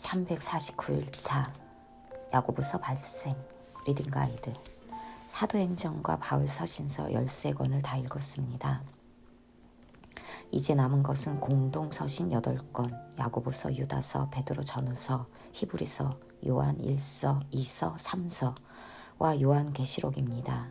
349일차 야고보서 발생 리딩 가이드 사도행전과 바울 서신서 13권을 다 읽었습니다. 이제 남은 것은 공동 서신 8권, 야고보서, 유다서, 베드로 전후서, 히브리서, 요한 1서, 2서, 3서와 요한 계시록입니다.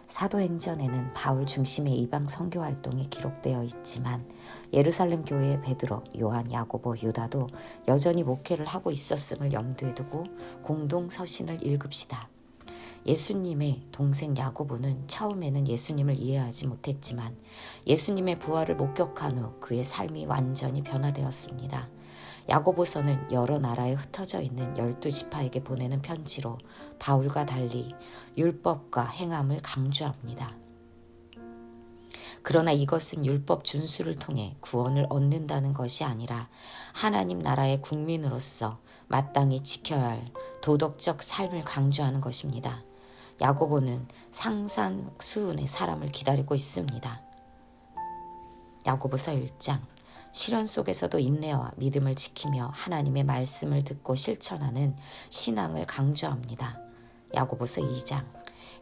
사도행전에는 바울 중심의 이방 선교 활동이 기록되어 있지만 예루살렘 교회의 베드로, 요한, 야고보, 유다도 여전히 목회를 하고 있었음을 염두에 두고 공동 서신을 읽읍시다. 예수님의 동생 야고보는 처음에는 예수님을 이해하지 못했지만 예수님의 부활을 목격한 후 그의 삶이 완전히 변화되었습니다. 야고보서는 여러 나라에 흩어져 있는 12지파에게 보내는 편지로 바울과 달리 율법과 행함을 강조합니다. 그러나 이것은 율법 준수를 통해 구원을 얻는다는 것이 아니라 하나님 나라의 국민으로서 마땅히 지켜야 할 도덕적 삶을 강조하는 것입니다. 야고보는 상상수훈의 사람을 기다리고 있습니다. 야고보서 1장 시련 속에서도 인내와 믿음을 지키며 하나님의 말씀을 듣고 실천하는 신앙을 강조합니다. 야고보서 2장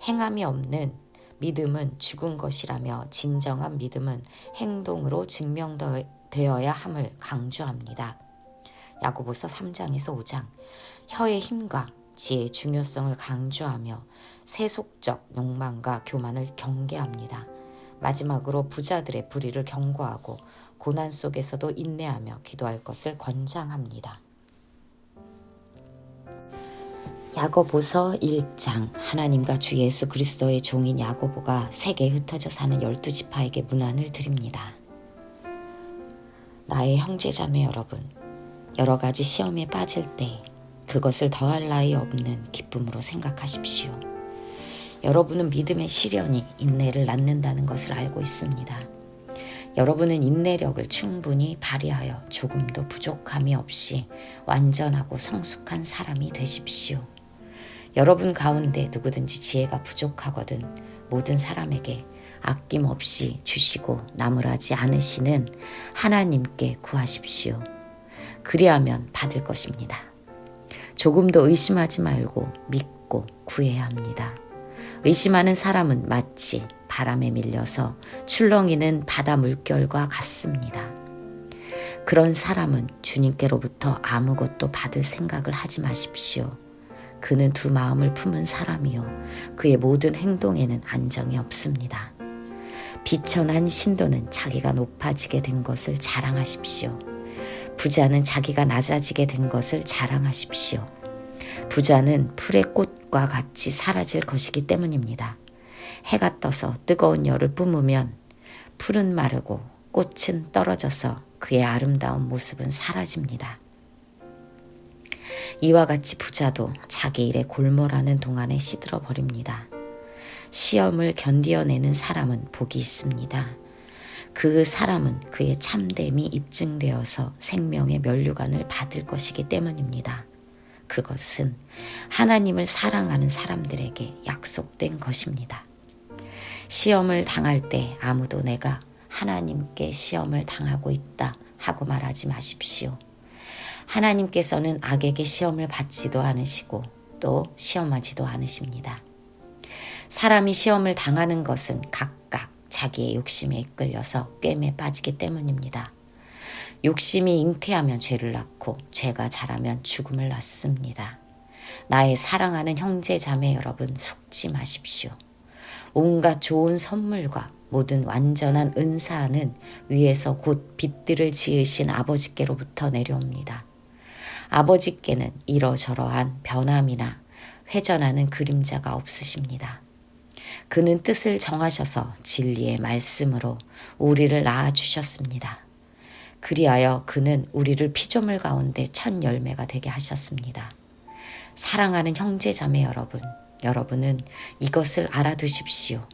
행함이 없는 믿음은 죽은 것이라며 진정한 믿음은 행동으로 증명되어야 함을 강조합니다. 야고보서 3장에서 5장 혀의 힘과 지혜의 중요성을 강조하며 세속적 욕망과 교만을 경계합니다. 마지막으로 부자들의 불의를 경고하고 고난 속에서도 인내하며 기도할 것을 권장합니다. 야고보서 1장 하나님과 주 예수 그리스도의 종인 야고보가 세계에 흩어져 사는 12지파에게 문안을 드립니다. 나의 형제자매 여러분, 여러 가지 시험에 빠질 때 그것을 더할 나위 없는 기쁨으로 생각하십시오. 여러분은 믿음의 시련이 인내를 낳는다는 것을 알고 있습니다. 여러분은 인내력을 충분히 발휘하여 조금도 부족함이 없이 완전하고 성숙한 사람이 되십시오. 여러분 가운데 누구든지 지혜가 부족하거든 모든 사람에게 아낌없이 주시고 나무라지 않으시는 하나님께 구하십시오. 그리하면 받을 것입니다. 조금도 의심하지 말고 믿고 구해야 합니다. 의심하는 사람은 마치 바람에 밀려서 출렁이는 바다 물결과 같습니다. 그런 사람은 주님께로부터 아무것도 받을 생각을 하지 마십시오. 그는 두 마음을 품은 사람이요 그의 모든 행동에는 안정이 없습니다. 비천한 신도는 자기가 높아지게 된 것을 자랑하십시오. 부자는 자기가 낮아지게 된 것을 자랑하십시오. 부자는 풀의 꽃과 같이 사라질 것이기 때문입니다. 해가 떠서 뜨거운 열을 뿜으면 풀은 마르고 꽃은 떨어져서 그의 아름다운 모습은 사라집니다. 이와 같이 부자도 자기 일에 골몰하는 동안에 시들어 버립니다. 시험을 견디어내는 사람은 복이 있습니다. 그 사람은 그의 참됨이 입증되어서 생명의 면류관을 받을 것이기 때문입니다. 그것은 하나님을 사랑하는 사람들에게 약속된 것입니다. 시험을 당할 때 아무도 내가 하나님께 시험을 당하고 있다 하고 말하지 마십시오. 하나님께서는 악에게 시험을 받지도 않으시고 또 시험하지도 않으십니다. 사람이 시험을 당하는 것은 각각 자기의 욕심에 이끌려서 꿰매 빠지기 때문입니다. 욕심이 잉태하면 죄를 낳고 죄가 자라면 죽음을 낳습니다. 나의 사랑하는 형제 자매 여러분, 속지 마십시오. 온갖 좋은 선물과 모든 완전한 은사는 위에서 곧 빛들을 지으신 아버지께로부터 내려옵니다. 아버지께는 이러저러한 변함이나 회전하는 그림자가 없으십니다. 그는 뜻을 정하셔서 진리의 말씀으로 우리를 낳아주셨습니다. 그리하여 그는 우리를 피조물 가운데 첫 열매가 되게 하셨습니다. 사랑하는 형제 자매 여러분, 여러분은 이것을 알아두십시오.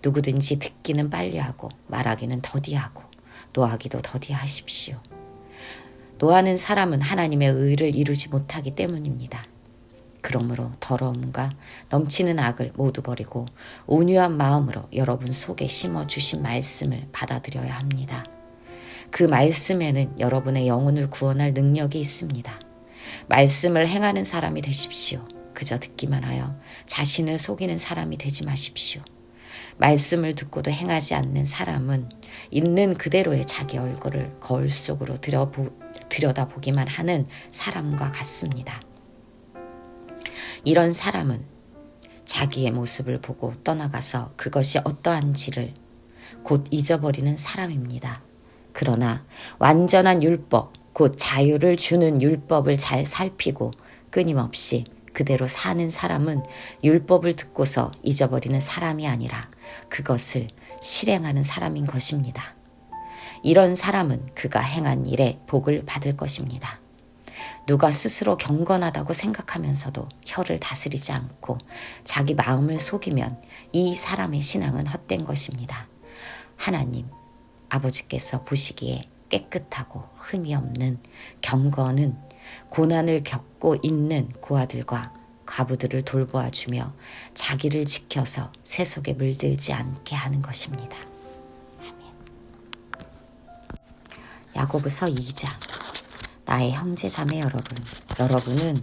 누구든지 듣기는 빨리 하고 말하기는 더디하고 노하기도 더디하십시오. 노하는 사람은 하나님의 의를 이루지 못하기 때문입니다. 그러므로 더러움과 넘치는 악을 모두 버리고 온유한 마음으로 여러분 속에 심어주신 말씀을 받아들여야 합니다. 그 말씀에는 여러분의 영혼을 구원할 능력이 있습니다. 말씀을 행하는 사람이 되십시오. 그저 듣기만 하여 자신을 속이는 사람이 되지 마십시오. 말씀을 듣고도 행하지 않는 사람은 있는 그대로의 자기 얼굴을 거울 속으로 들여다보기만 하는 사람과 같습니다. 이런 사람은 자기의 모습을 보고 떠나가서 그것이 어떠한지를 곧 잊어버리는 사람입니다. 그러나 완전한 율법, 곧 자유를 주는 율법을 잘 살피고 끊임없이 그대로 사는 사람은 율법을 듣고서 잊어버리는 사람이 아니라 그것을 실행하는 사람인 것입니다. 이런 사람은 그가 행한 일에 복을 받을 것입니다. 누가 스스로 경건하다고 생각하면서도 혀를 다스리지 않고 자기 마음을 속이면 이 사람의 신앙은 헛된 것입니다. 하나님, 아버지께서 보시기에 깨끗하고 흠이 없는 경건은 고난을 겪고 있는 고아들과 과부들을 돌보아주며 자기를 지켜서 새 속에 물들지 않게 하는 것입니다. 아멘. 야고보서 2장. 나의 형제 자매 여러분, 여러분은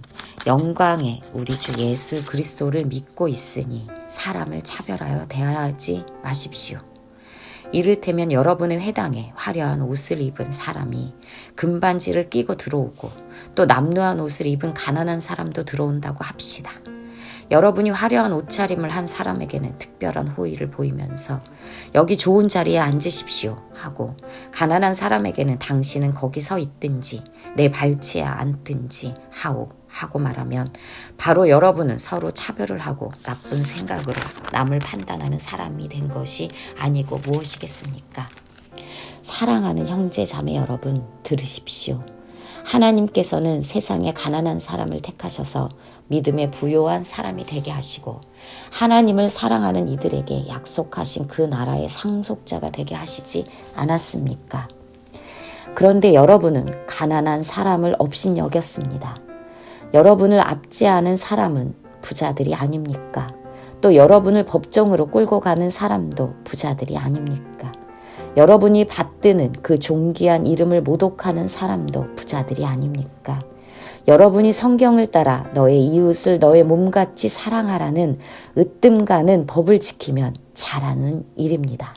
영광의 우리 주 예수 그리스도를 믿고 있으니 사람을 차별하여 대하지 마십시오. 이를테면 여러분의 회당에 화려한 옷을 입은 사람이 금반지를 끼고 들어오고 또 남루한 옷을 입은 가난한 사람도 들어온다고 합시다. 여러분이 화려한 옷차림을 한 사람에게는 특별한 호의를 보이면서 여기 좋은 자리에 앉으십시오 하고 가난한 사람에게는 당신은 거기 서 있든지 내 발치에 앉든지 하고 말하면 바로 여러분은 서로 차별을 하고 나쁜 생각으로 남을 판단하는 사람이 된 것이 아니고 무엇이겠습니까? 사랑하는 형제 자매 여러분, 들으십시오. 하나님께서는 세상에 가난한 사람을 택하셔서 믿음에 부요한 사람이 되게 하시고 하나님을 사랑하는 이들에게 약속하신 그 나라의 상속자가 되게 하시지 않았습니까? 그런데 여러분은 가난한 사람을 업신여겼습니다. 여러분을 압제하는 사람은 부자들이 아닙니까? 또 여러분을 법정으로 끌고 가는 사람도 부자들이 아닙니까? 여러분이 받드는 그 존귀한 이름을 모독하는 사람도 부자들이 아닙니까? 여러분이 성경을 따라 너의 이웃을 너의 몸같이 사랑하라는 으뜸 가는 법을 지키면 잘하는 일입니다.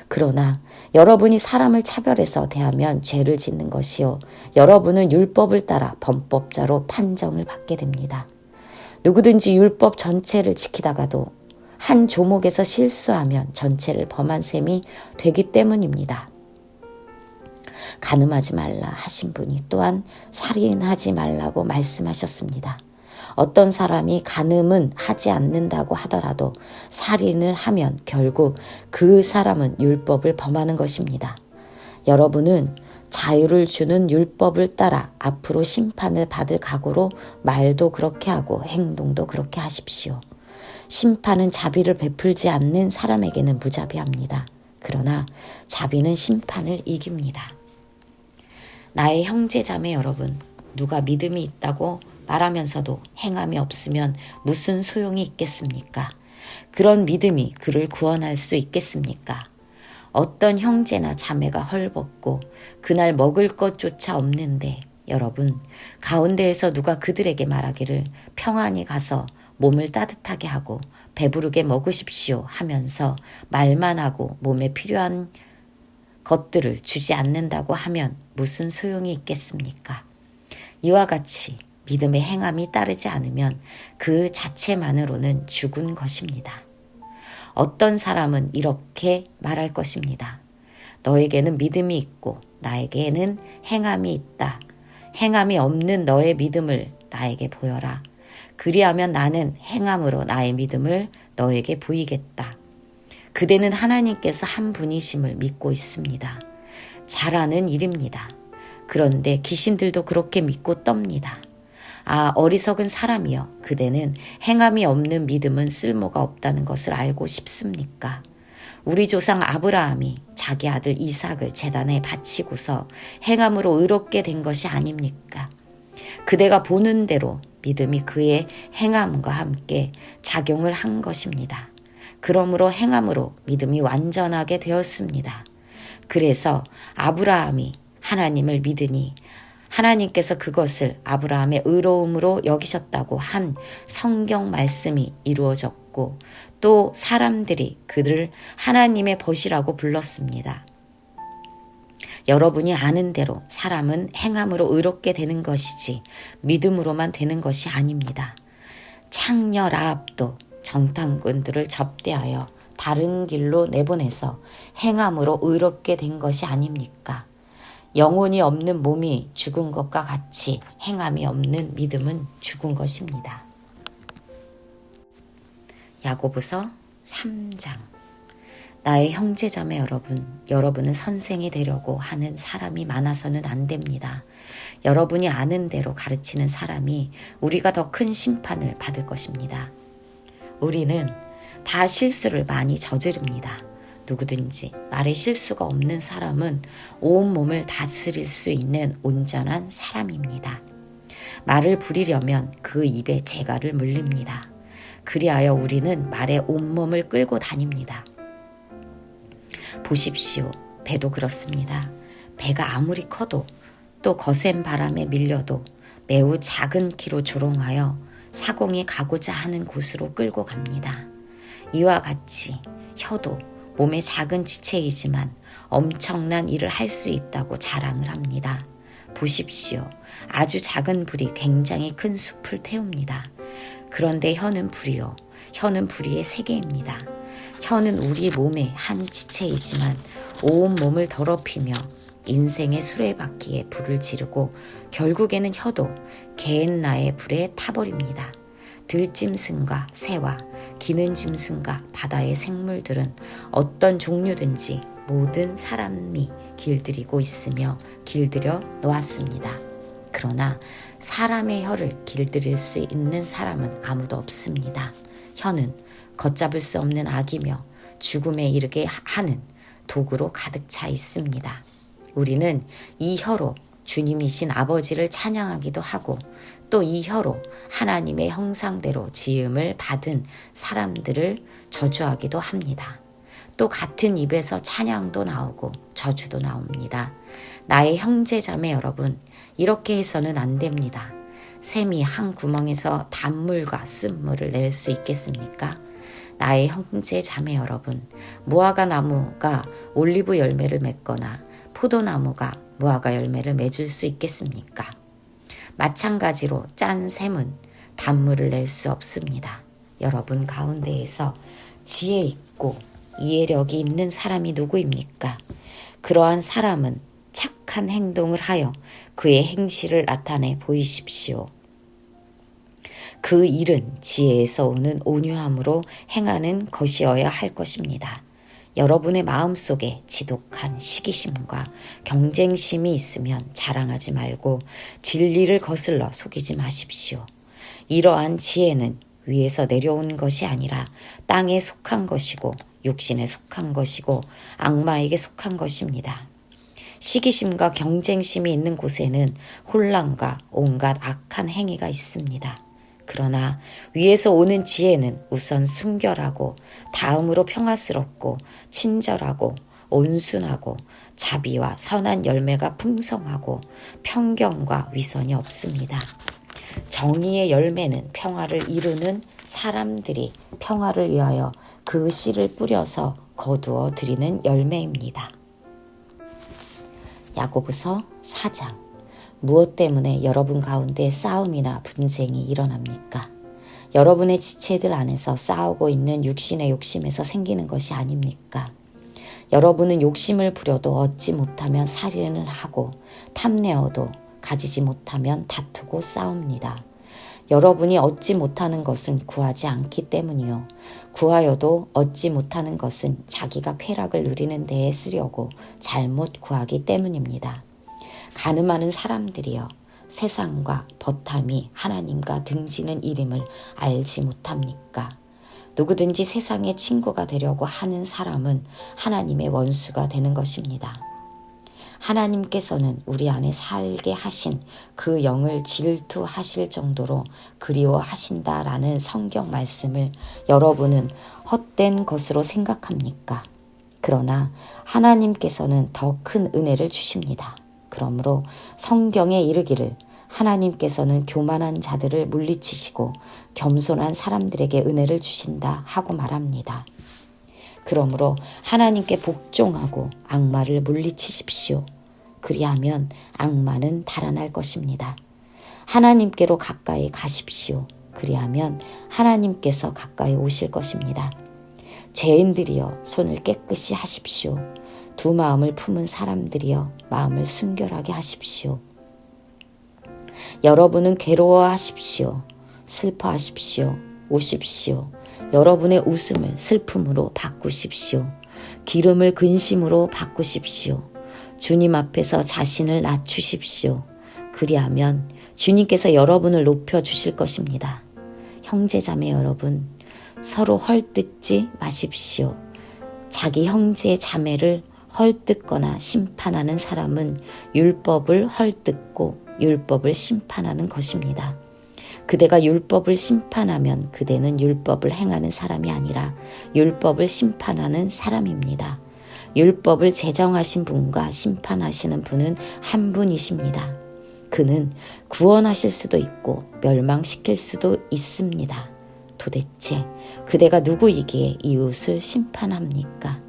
그러나 여러분이 사람을 차별해서 대하면 죄를 짓는 것이요. 여러분은 율법을 따라 범법자로 판정을 받게 됩니다. 누구든지 율법 전체를 지키다가도 한 조목에서 실수하면 전체를 범한 셈이 되기 때문입니다. 간음하지 말라 하신 분이 또한 살인하지 말라고 말씀하셨습니다. 어떤 사람이 간음은 하지 않는다고 하더라도 살인을 하면 결국 그 사람은 율법을 범하는 것입니다. 여러분은 자유를 주는 율법을 따라 앞으로 심판을 받을 각오로 말도 그렇게 하고 행동도 그렇게 하십시오. 심판은 자비를 베풀지 않는 사람에게는 무자비합니다. 그러나 자비는 심판을 이깁니다. 나의 형제 자매 여러분, 누가 믿음이 있다고 말하면서도 행함이 없으면 무슨 소용이 있겠습니까? 그런 믿음이 그를 구원할 수 있겠습니까? 어떤 형제나 자매가 헐벗고 그날 먹을 것조차 없는데 여러분 가운데에서 누가 그들에게 말하기를 평안히 가서 몸을 따뜻하게 하고 배부르게 먹으십시오 하면서 말만 하고 몸에 필요한 것들을 주지 않는다고 하면 무슨 소용이 있겠습니까? 이와 같이 믿음의 행함이 따르지 않으면 그 자체만으로는 죽은 것입니다. 어떤 사람은 이렇게 말할 것입니다. 너에게는 믿음이 있고 나에게는 행함이 있다. 행함이 없는 너의 믿음을 나에게 보여라. 그리하면 나는 행함으로 나의 믿음을 너에게 보이겠다. 그대는 하나님께서 한 분이심을 믿고 있습니다. 잘하는 일입니다. 그런데 귀신들도 그렇게 믿고 떱니다. 아, 어리석은 사람이여, 그대는 행함이 없는 믿음은 쓸모가 없다는 것을 알고 싶습니까? 우리 조상 아브라함이 자기 아들 이삭을 제단에 바치고서 행함으로 의롭게 된 것이 아닙니까? 그대가 보는 대로 믿음이 그의 행함과 함께 작용을 한 것입니다. 그러므로 행함으로 믿음이 완전하게 되었습니다. 그래서 아브라함이 하나님을 믿으니 하나님께서 그것을 아브라함의 의로움으로 여기셨다고 한 성경 말씀이 이루어졌고 또 사람들이 그를 하나님의 벗이라고 불렀습니다. 여러분이 아는 대로 사람은 행함으로 의롭게 되는 것이지 믿음으로만 되는 것이 아닙니다. 창녀 라합도 정탐꾼들을 접대하여 다른 길로 내보내서 행함으로 의롭게 된 것이 아닙니까? 영혼이 없는 몸이 죽은 것과 같이 행함이 없는 믿음은 죽은 것입니다. 야고보서 3장. 나의 형제자매 여러분, 여러분은 선생이 되려고 하는 사람이 많아서는 안 됩니다. 여러분이 아는 대로 가르치는 사람이 우리가 더 큰 심판을 받을 것입니다. 우리는 다 실수를 많이 저지릅니다. 누구든지 말에 실수가 없는 사람은 온 몸을 다스릴 수 있는 온전한 사람입니다. 말을 부리려면 그 입에 재갈을 물립니다. 그리하여 우리는 말에 온몸을 끌고 다닙니다. 보십시오. 배도 그렇습니다. 배가 아무리 커도 또 거센 바람에 밀려도 매우 작은 키로 조롱하여 사공이 가고자 하는 곳으로 끌고 갑니다. 이와 같이 혀도 몸의 작은 지체이지만 엄청난 일을 할 수 있다고 자랑을 합니다. 보십시오. 아주 작은 불이 굉장히 큰 숲을 태웁니다. 그런데 혀는 불이요. 혀는 불의의 세계입니다. 혀는 우리 몸의 한 지체이지만 온 몸을 더럽히며 인생의 수레바퀴에 불을 지르고 결국에는 혀도 개엔나의 불에 타버립니다. 들짐승과 새와 기는 짐승과 바다의 생물들은 어떤 종류든지 모든 사람이 길들이고 있으며 길들여 놓았습니다. 그러나 사람의 혀를 길들일 수 있는 사람은 아무도 없습니다. 혀는 걷잡을 수 없는 악이며 죽음에 이르게 하는 도구로 가득 차 있습니다. 우리는 이 혀로 주님이신 아버지를 찬양하기도 하고 또 이 혀로 하나님의 형상대로 지음을 받은 사람들을 저주하기도 합니다. 또 같은 입에서 찬양도 나오고 저주도 나옵니다. 나의 형제자매 여러분, 이렇게 해서는 안 됩니다. 샘이 한 구멍에서 단물과 쓴물을 낼 수 있겠습니까? 나의 형제자매 여러분, 무화과 나무가 올리브 열매를 맺거나 포도나무가 무화과 열매를 맺을 수 있겠습니까? 마찬가지로 짠 샘은 단물을 낼 수 없습니다. 여러분 가운데에서 지혜 있고 이해력이 있는 사람이 누구입니까? 그러한 사람은 착한 행동을 하여 그의 행실을 나타내 보이십시오. 그 일은 지혜에서 오는 온유함으로 행하는 것이어야 할 것입니다. 여러분의 마음속에 지독한 시기심과 경쟁심이 있으면 자랑하지 말고 진리를 거슬러 속이지 마십시오. 이러한 지혜는 위에서 내려온 것이 아니라 땅에 속한 것이고 육신에 속한 것이고 악마에게 속한 것입니다. 시기심과 경쟁심이 있는 곳에는 혼란과 온갖 악한 행위가 있습니다. 그러나 위에서 오는 지혜는 우선 순결하고 다음으로 평화스럽고 친절하고 온순하고 자비와 선한 열매가 풍성하고 편견과 위선이 없습니다. 정의의 열매는 평화를 이루는 사람들이 평화를 위하여 그 씨를 뿌려서 거두어 드리는 열매입니다. 야고보서 4장. 무엇 때문에 여러분 가운데 싸움이나 분쟁이 일어납니까? 여러분의 지체들 안에서 싸우고 있는 육신의 욕심에서 생기는 것이 아닙니까? 여러분은 욕심을 부려도 얻지 못하면 살인을 하고 탐내어도 가지지 못하면 다투고 싸웁니다. 여러분이 얻지 못하는 것은 구하지 않기 때문이요. 구하여도 얻지 못하는 것은 자기가 쾌락을 누리는 데에 쓰려고 잘못 구하기 때문입니다. 가늠하는 사람들이여, 세상과 버탐이 하나님과 등지는 일임을 알지 못합니까? 누구든지 세상의 친구가 되려고 하는 사람은 하나님의 원수가 되는 것입니다. 하나님께서는 우리 안에 살게 하신 그 영을 질투하실 정도로 그리워하신다라는 성경 말씀을 여러분은 헛된 것으로 생각합니까? 그러나 하나님께서는 더 큰 은혜를 주십니다. 그러므로 성경에 이르기를 하나님께서는 교만한 자들을 물리치시고 겸손한 사람들에게 은혜를 주신다 하고 말합니다. 그러므로 하나님께 복종하고 악마를 물리치십시오. 그리하면 악마는 달아날 것입니다. 하나님께로 가까이 가십시오. 그리하면 하나님께서 가까이 오실 것입니다. 죄인들이여 손을 깨끗이 하십시오. 두 마음을 품은 사람들이여 마음을 순결하게 하십시오. 여러분은 괴로워하십시오. 슬퍼하십시오. 우십시오. 여러분의 웃음을 슬픔으로 바꾸십시오. 기름을 근심으로 바꾸십시오. 주님 앞에서 자신을 낮추십시오. 그리하면 주님께서 여러분을 높여주실 것입니다. 형제자매 여러분, 서로 헐뜯지 마십시오. 자기 형제 자매를 헐뜯거나 심판하는 사람은 율법을 헐뜯고 율법을 심판하는 것입니다. 그대가 율법을 심판하면 그대는 율법을 행하는 사람이 아니라 율법을 심판하는 사람입니다. 율법을 제정하신 분과 심판하시는 분은 한 분이십니다. 그는 구원하실 수도 있고 멸망시킬 수도 있습니다. 도대체 그대가 누구이기에 이웃을 심판합니까?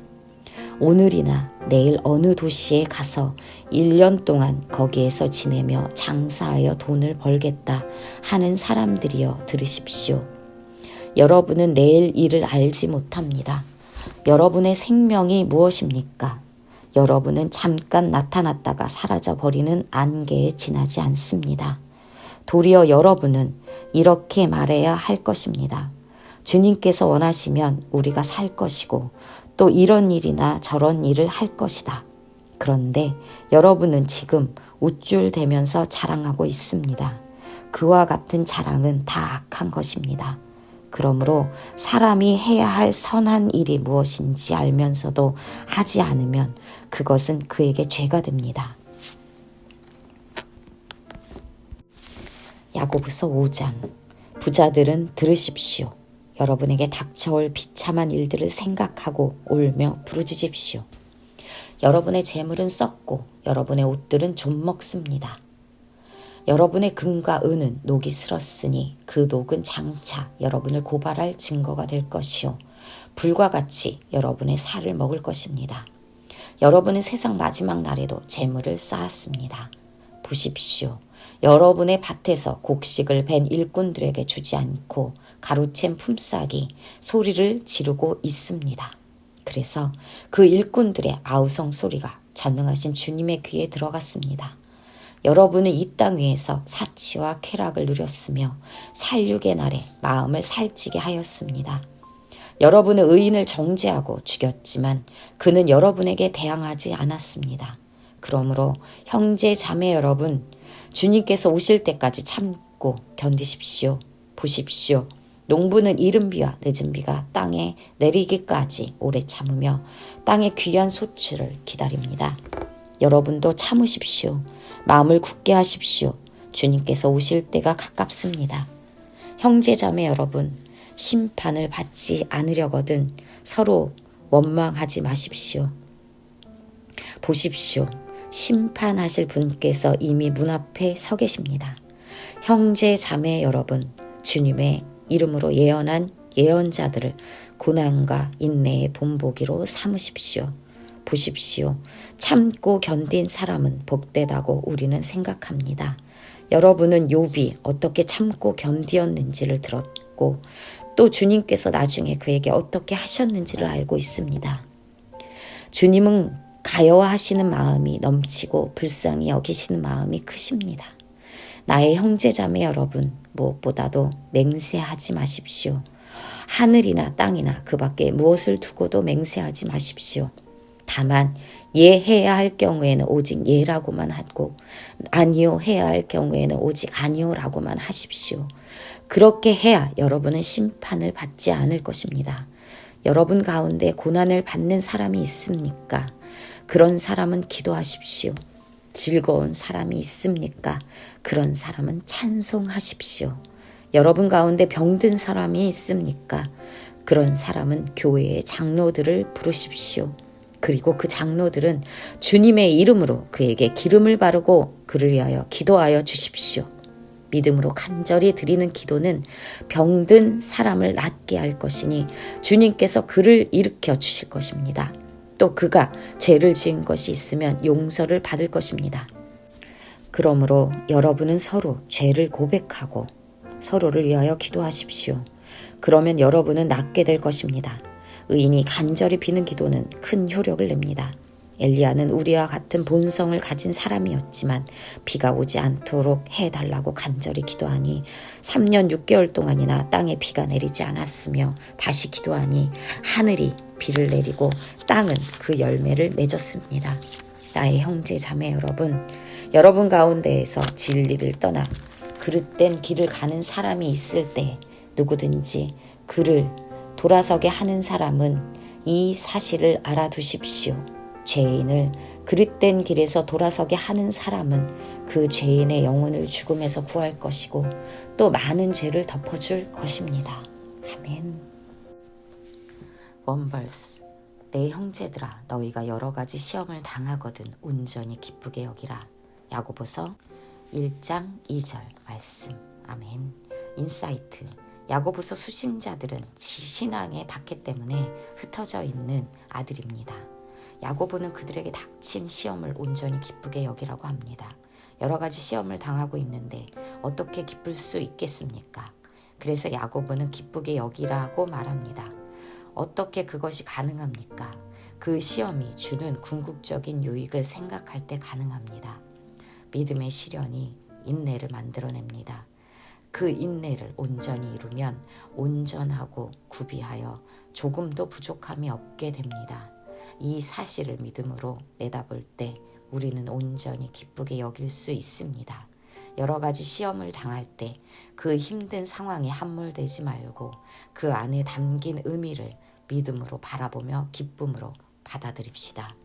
오늘이나 내일 어느 도시에 가서 1년 동안 거기에서 지내며 장사하여 돈을 벌겠다 하는 사람들이여 들으십시오. 여러분은 내일 일을 알지 못합니다. 여러분의 생명이 무엇입니까? 여러분은 잠깐 나타났다가 사라져버리는 안개에 지나지 않습니다. 도리어 여러분은 이렇게 말해야 할 것입니다. 주님께서 원하시면 우리가 살 것이고 또 이런 일이나 저런 일을 할 것이다. 그런데 여러분은 지금 우쭐대면서 자랑하고 있습니다. 그와 같은 자랑은 다 악한 것입니다. 그러므로 사람이 해야 할 선한 일이 무엇인지 알면서도 하지 않으면 그것은 그에게 죄가 됩니다. 야고보서 5장. 부자들은 들으십시오. 여러분에게 닥쳐올 비참한 일들을 생각하고 울며 부르짖으십시오. 여러분의 재물은 썩고 여러분의 옷들은 좀 먹습니다. 여러분의 금과 은은 녹이 슬었으니 그 녹은 장차 여러분을 고발할 증거가 될 것이요 불과 같이 여러분의 살을 먹을 것입니다. 여러분은 세상 마지막 날에도 재물을 쌓았습니다. 보십시오. 여러분의 밭에서 곡식을 벤 일꾼들에게 주지 않고 가로챈 품삯이 소리를 지르고 있습니다. 그래서 그 일꾼들의 아우성 소리가 전능하신 주님의 귀에 들어갔습니다. 여러분은 이 땅 위에서 사치와 쾌락을 누렸으며 살육의 날에 마음을 살찌게 하였습니다. 여러분은 의인을 정죄하고 죽였지만 그는 여러분에게 대항하지 않았습니다. 그러므로 형제 자매 여러분, 주님께서 오실 때까지 참고 견디십시오. 보십시오. 농부는 이른 비와 늦은 비가 땅에 내리기까지 오래 참으며 땅의 귀한 소출을 기다립니다. 여러분도 참으십시오. 마음을 굳게 하십시오. 주님께서 오실 때가 가깝습니다. 형제자매 여러분, 심판을 받지 않으려거든 서로 원망하지 마십시오. 보십시오. 심판하실 분께서 이미 문 앞에 서 계십니다. 형제자매 여러분, 주님의 이름으로 예언한 예언자들을 고난과 인내의 본보기로 삼으십시오. 보십시오. 참고 견딘 사람은 복되다고 우리는 생각합니다. 여러분은 욥이 어떻게 참고 견디었는지를 들었고 또 주님께서 나중에 그에게 어떻게 하셨는지를 알고 있습니다. 주님은 가여워하시는 마음이 넘치고 불쌍히 여기시는 마음이 크십니다. 나의 형제자매 여러분, 무엇보다도 맹세하지 마십시오. 하늘이나 땅이나 그 밖에 무엇을 두고도 맹세하지 마십시오. 다만 예해야 할 경우에는 오직 예라고만 하고 아니요 해야 할 경우에는 오직 아니요라고만 하십시오. 그렇게 해야 여러분은 심판을 받지 않을 것입니다. 여러분 가운데 고난을 받는 사람이 있습니까? 그런 사람은 기도하십시오. 즐거운 사람이 있습니까? 그런 사람은 찬송하십시오. 여러분 가운데 병든 사람이 있습니까? 그런 사람은 교회의 장로들을 부르십시오. 그리고 그 장로들은 주님의 이름으로 그에게 기름을 바르고 그를 위하여 기도하여 주십시오. 믿음으로 간절히 드리는 기도는 병든 사람을 낫게 할 것이니 주님께서 그를 일으켜 주실 것입니다. 또 그가 죄를 지은 것이 있으면 용서를 받을 것입니다. 그러므로 여러분은 서로 죄를 고백하고 서로를 위하여 기도하십시오. 그러면 여러분은 낫게 될 것입니다. 의인이 간절히 비는 기도는 큰 효력을 냅니다. 엘리야는 우리와 같은 본성을 가진 사람이었지만 비가 오지 않도록 해달라고 간절히 기도하니 3년 6개월 동안이나 땅에 비가 내리지 않았으며 다시 기도하니 하늘이 비를 내리고 땅은 그 열매를 맺었습니다. 나의 형제 자매 여러분 가운데에서 진리를 떠나 그릇된 길을 가는 사람이 있을 때 누구든지 그를 돌아서게 하는 사람은 이 사실을 알아두십시오. 죄인을 그릇된 길에서 돌아서게 하는 사람은 그 죄인의 영혼을 죽음에서 구할 것이고 또 많은 죄를 덮어줄 것입니다. 아멘. 원벌스. 내 형제들아 너희가 여러 가지 시험을 당하거든 온전히 기쁘게 여기라. 야고보서 1장 2절 말씀. 아멘. 인사이트. 야고보서 수신자들은 신앙의 박해 때문에 흩어져 있는 아들입니다. 야고보는 그들에게 닥친 시험을 온전히 기쁘게 여기라고 합니다. 여러 가지 시험을 당하고 있는데 어떻게 기쁠 수 있겠습니까? 그래서 야고보는 기쁘게 여기라고 말합니다. 어떻게 그것이 가능합니까? 그 시험이 주는 궁극적인 유익을 생각할 때 가능합니다. 믿음의 시련이 인내를 만들어냅니다. 그 인내를 온전히 이루면 온전하고 구비하여 조금도 부족함이 없게 됩니다. 이 사실을 믿음으로 내다볼 때 우리는 온전히 기쁘게 여길 수 있습니다. 여러 가지 시험을 당할 때 그 힘든 상황에 함몰되지 말고 그 안에 담긴 의미를 믿음으로 바라보며 기쁨으로 받아들입시다.